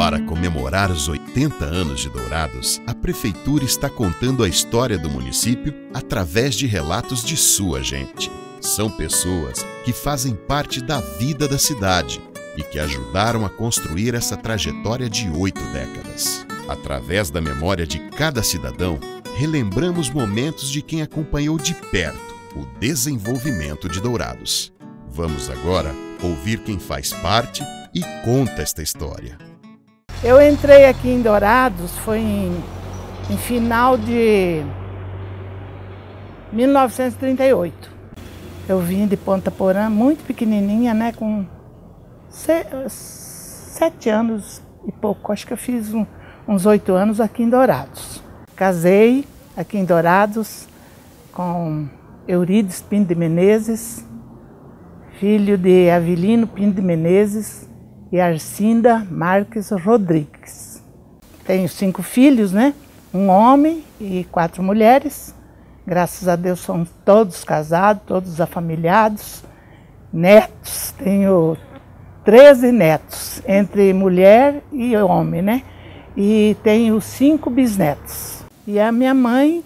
Para comemorar os 80 anos de Dourados, a Prefeitura está contando a história do município através de relatos de sua gente. São pessoas que fazem parte da vida da cidade e que ajudaram a construir essa trajetória de 8 décadas. Através da memória de cada cidadão, relembramos momentos de quem acompanhou de perto o desenvolvimento de Dourados. Vamos agora ouvir quem faz parte e conta esta história. Eu entrei aqui em Dourados, foi em final de 1938. Eu vim de Ponta Porã, muito pequenininha, né, com 7 anos e pouco. Acho que eu fiz uns 8 anos aqui em Dourados. Casei aqui em Dourados com Eurides Pinto de Menezes, filho de Avelino Pinto de Menezes e Arcinda Marques Rodrigues. Tenho 5 filhos, né? Um homem e 4 mulheres. Graças a Deus somos todos casados, todos afamiliados. Netos, tenho 13 netos, entre mulher e homem, né? E tenho 5 bisnetos. E a minha mãe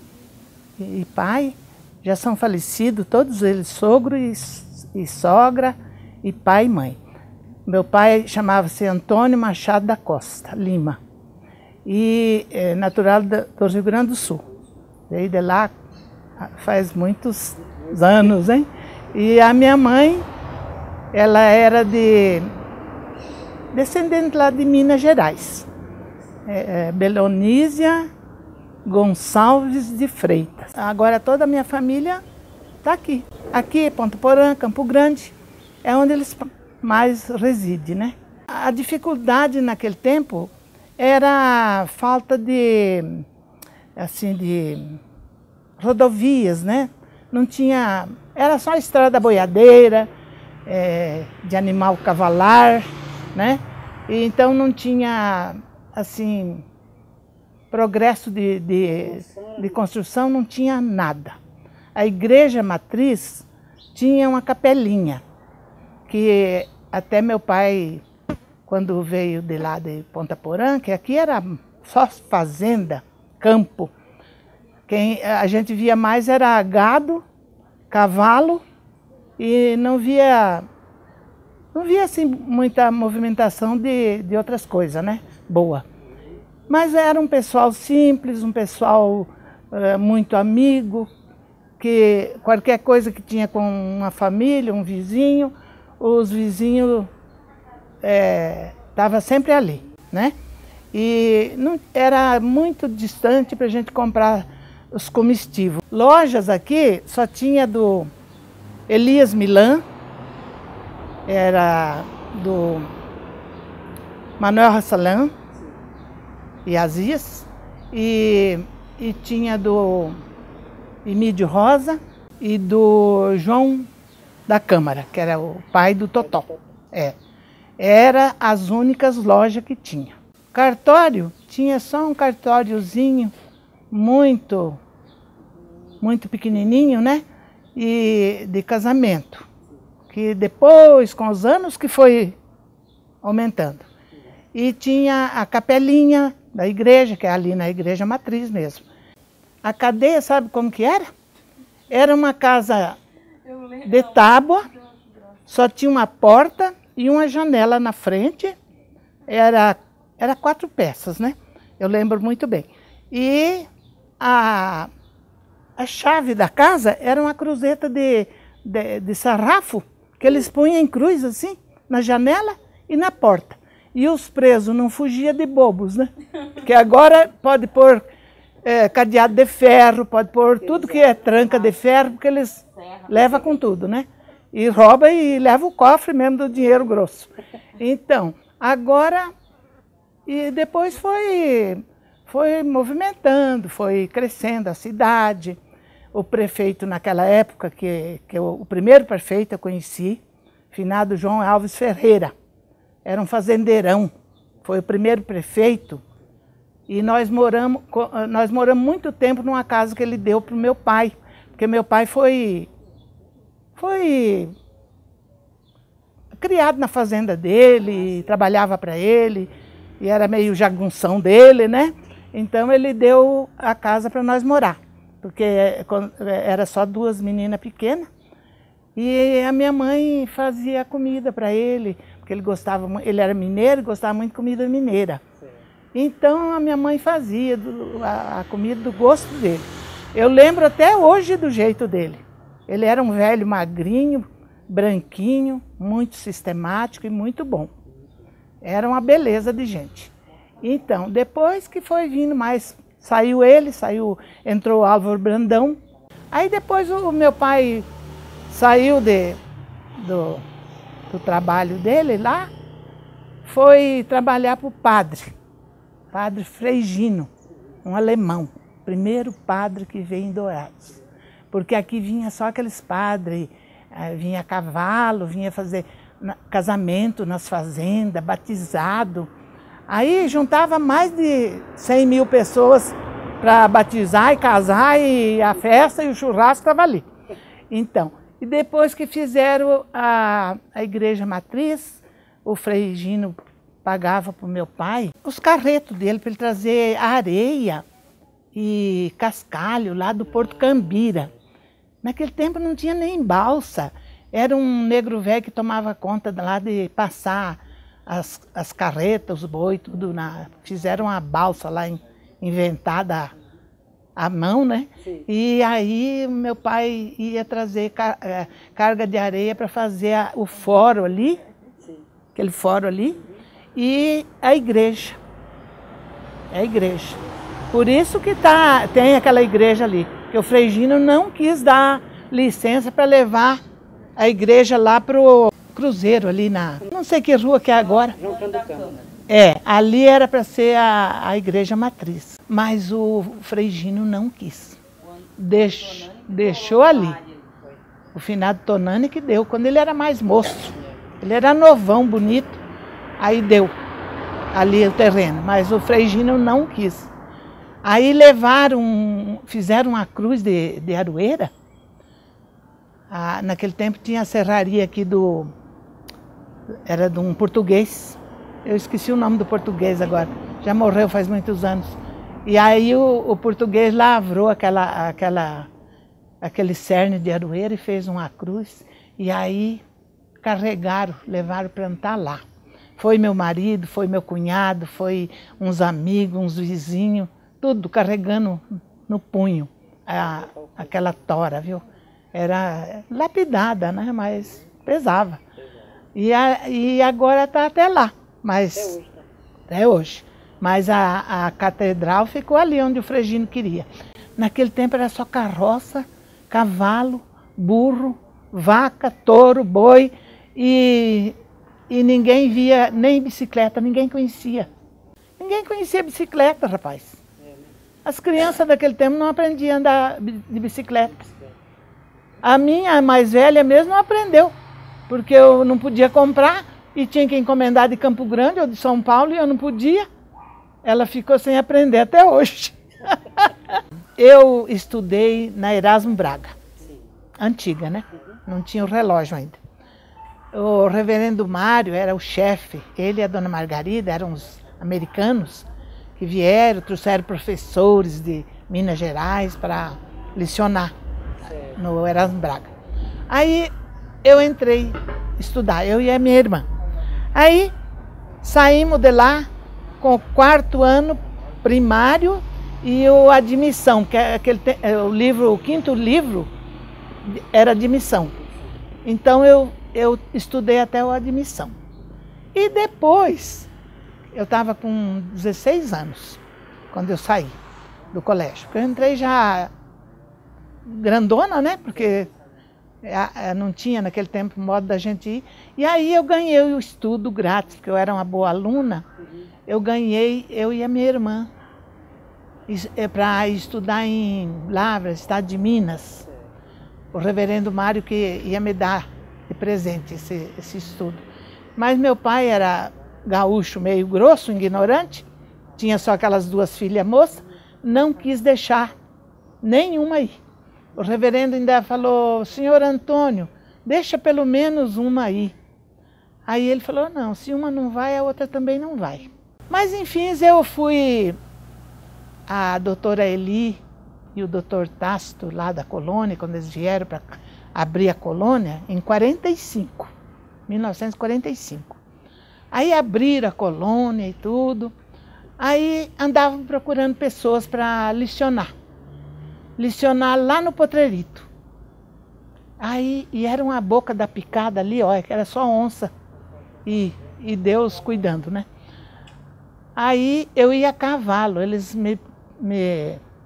e pai já são falecidos, todos eles, sogro e sogra, e pai e mãe. Meu pai chamava-se Antônio Machado da Costa Lima, e é natural do Rio Grande do Sul. Veio de lá faz muitos anos, hein? E a minha mãe, ela era descendente lá de Minas Gerais, Belonísia Gonçalves de Freitas. Agora toda a minha família está aqui. Aqui, Ponta Porã, Campo Grande, é onde eles mais residem, né? A dificuldade naquele tempo era a falta de rodovias, né? Não tinha, era só estrada boiadeira, de animal cavalar, né? E então não tinha, assim, progresso de construção, não tinha nada. A igreja matriz tinha uma capelinha, que até meu pai, quando veio de lá de Ponta Porã, que aqui era só fazenda, campo, quem a gente via mais era gado, cavalo, e não via assim muita movimentação de outras coisas, né? Boa. Mas era um pessoal simples, um pessoal muito amigo, que qualquer coisa que tinha com uma família, um vizinho, os vizinhos estavam sempre ali, né? E não, era muito distante para a gente comprar os comestíveis. Lojas aqui só tinha do Elias Milan, era do Manuel Hassalan e Azias, e tinha do Emílio Rosa e do João da Câmara, que era o pai do Totó. Era as únicas lojas que tinha. Cartório, tinha só um cartóriozinho muito pequenininho, né? E de casamento, que depois, com os anos, que foi aumentando. E tinha a capelinha da igreja, que é ali na igreja matriz mesmo. A cadeia, sabe como que era? Era uma casa de tábua, só tinha uma porta e uma janela na frente. Era 4 peças, né? Eu lembro muito bem. E a chave da casa era uma cruzeta de sarrafo, que eles punham em cruz assim, na janela e na porta. E os presos não fugiam de bobos, né? Porque agora pode pôr cadeado de ferro, pode pôr tudo que é tranca de ferro, porque eles levam com tudo, né? E rouba e leva o cofre mesmo do dinheiro grosso. Então, agora, e depois foi movimentando, foi crescendo a cidade. O prefeito naquela época, que o primeiro prefeito eu conheci, finado João Alves Ferreira, era um fazendeirão, foi o primeiro prefeito. E nós moramos muito tempo numa casa que ele deu para o meu pai, porque meu pai foi criado na fazenda dele, trabalhava para ele, e era meio jagunção dele, né? Então ele deu a casa para nós morar, porque era só 2 meninas pequenas. E a minha mãe fazia comida para ele, porque ele era mineiro e gostava muito de comida mineira. Então a minha mãe fazia a comida do gosto dele. Eu lembro até hoje do jeito dele. Ele era um velho magrinho, branquinho, muito sistemático e muito bom. Era uma beleza de gente. Então, depois que foi vindo mais, entrou o Álvaro Brandão. Aí depois o meu pai saiu do trabalho dele lá, foi trabalhar para o padre Frei Gino, um alemão, primeiro padre que veio em Dourados. Porque aqui vinha só aqueles padres, vinha a cavalo, vinha fazer casamento nas fazendas, batizado. Aí juntava mais de 100 mil pessoas para batizar e casar, e a festa e o churrasco estava ali. Então, e depois que fizeram a igreja matriz, o Frei Gino pagava para o meu pai os carretos dele para ele trazer areia e cascalho lá do Porto Cambira. Naquele tempo não tinha nem balsa. Era um negro velho que tomava conta lá de passar as carretas, os boi, tudo. Fizeram uma balsa lá inventada à mão, né? Sim. E aí meu pai ia trazer carga de areia para fazer o fórum ali, sim, aquele fórum ali, e a igreja. É a igreja. Por isso que tem aquela igreja ali, que o Frei Gino não quis dar licença para levar a igreja lá para o Cruzeiro, ali não sei que rua que é agora. Ali era para ser a igreja matriz, mas o Frei Gino não quis. Deixou ali. O finado Tonani que deu, quando ele era mais moço. Ele era novão, bonito, aí deu ali o terreno, mas o Frei Gino não quis. Aí fizeram uma cruz de aroeira. Naquele tempo tinha a serraria aqui era de um português. Eu esqueci o nome do português agora, já morreu faz muitos anos. E aí o português lavrou aquele cerne de aroeira e fez uma cruz. E aí levaram para plantar lá. Foi meu marido, foi meu cunhado, foi uns amigos, uns vizinhos, tudo carregando no punho aquela tora, viu? Era lapidada, né? Mas pesava. E agora está até lá, mas até hoje. Mas a catedral ficou ali onde o Frei Gino queria. Naquele tempo era só carroça, cavalo, burro, vaca, touro, boi, e ninguém via nem bicicleta, ninguém conhecia. Ninguém conhecia bicicleta, rapaz. As crianças daquele tempo não aprendiam a andar de bicicleta. A minha mais velha mesmo não aprendeu, porque eu não podia comprar e tinha que encomendar de Campo Grande ou de São Paulo e eu não podia. Ela ficou sem aprender até hoje. Eu estudei na Erasmo Braga, antiga, né? Não tinha o relógio ainda. O reverendo Mário era o chefe, ele e a dona Margarida eram os americanos que vieram, trouxeram professores de Minas Gerais para lecionar no Erasmo Braga. Aí eu entrei estudar, eu e a minha irmã. Aí saímos de lá com o 4º ano primário e a admissão, que é o 5º livro era admissão. Então eu estudei até a admissão. E depois, eu estava com 16 anos, quando eu saí do colégio. Eu entrei já grandona, né? Porque não tinha naquele tempo modo da gente ir. E aí eu ganhei o estudo grátis, porque eu era uma boa aluna. Eu ganhei, eu e a minha irmã, para estudar em Lavras, estado de Minas. O reverendo Mário que ia me dar de presente esse estudo. Mas meu pai era gaúcho, meio grosso, ignorante, tinha só aquelas 2 filhas moças, não quis deixar nenhuma ir. O reverendo ainda falou, senhor Antônio, deixa pelo menos uma aí. Aí ele falou, não, se uma não vai, a outra também não vai. Mas, enfim, eu fui... A doutora Eli e o doutor Tácito, lá da colônia, quando eles vieram para abrir a colônia, em 1945. Aí abriram a colônia e tudo. Aí andavam procurando pessoas para licionar. Licionar lá no Potrerito. Aí, e era uma boca da picada ali, ó, que era só onça. E Deus cuidando, né? Aí eu ia a cavalo, eles me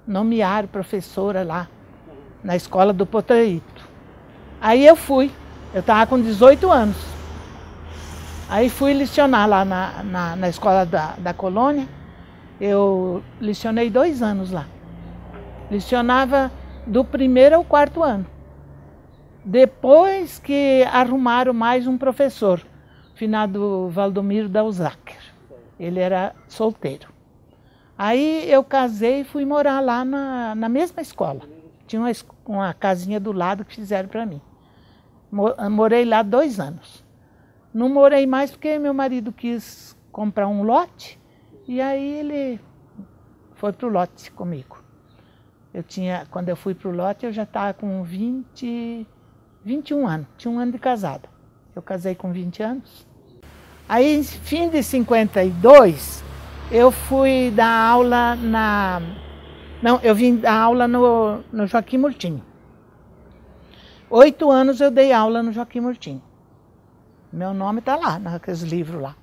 nomearam professora lá na escola do Potrerito. Aí eu fui, eu estava com 18 anos. Aí fui licionar lá na escola da colônia. Eu licionei 2 anos lá. Licionava do 1º ao 4º ano. Depois que arrumaram mais um professor, finado Valdomiro Dalzacker. Ele era solteiro. Aí eu casei e fui morar lá na mesma escola. Tinha uma casinha do lado que fizeram para mim. Morei lá 2 anos. Não morei mais porque meu marido quis comprar um lote e aí ele foi para o lote comigo. Quando eu fui para o lote, eu já estava com 21 anos. Tinha 1 ano de casada. Eu casei com 20 anos. Aí, fim de 52, eu fui dar aula eu vim dar aula no Joaquim Murtinho. 8 anos eu dei aula no Joaquim Murtinho. Meu nome está lá, naqueles livros lá.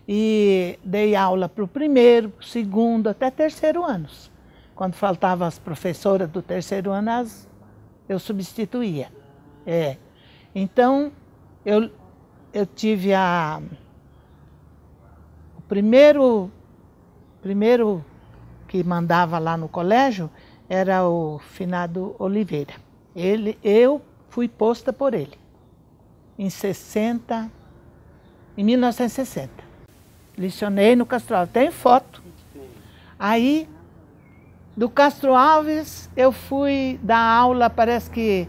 E dei aula para o 1º, 2º, até 3º anos. Quando faltavam as professoras do 3º ano, eu substituía. Então, eu tive o primeiro que mandava lá no colégio era o finado Oliveira. Eu fui posta por ele em 1960. Licionei no Castro Alves, tem foto. Aí, do Castro Alves, eu fui dar aula, parece que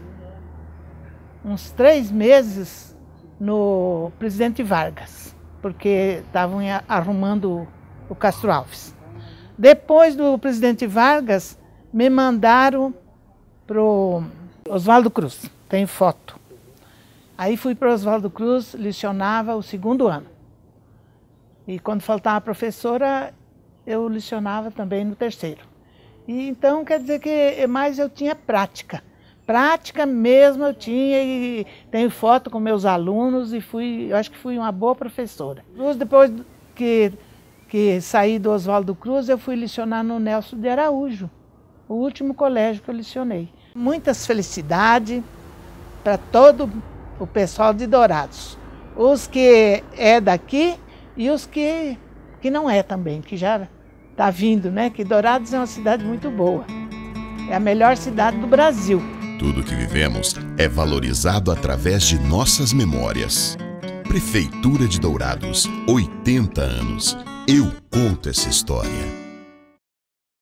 uns 3 meses no Presidente Vargas, porque estavam arrumando o Castro Alves. Depois do Presidente Vargas, me mandaram para o Oswaldo Cruz, tem foto. Aí fui para o Oswaldo Cruz, licionava o 2º ano. E quando faltava a professora, eu licionava também no 3º. E então, quer dizer que mais eu tinha prática. Prática mesmo eu tinha, e tenho foto com meus alunos, e eu acho que fui uma boa professora. Depois que saí do Oswaldo Cruz, eu fui licionar no Nelson de Araújo, o último colégio que eu licionei. Muitas felicidades para todo o pessoal de Dourados. Os que é daqui e os que não é também, que já está vindo, né? Que Dourados é uma cidade muito boa. É a melhor cidade do Brasil. Tudo que vivemos é valorizado através de nossas memórias. Prefeitura de Dourados, 80 anos. Eu conto essa história.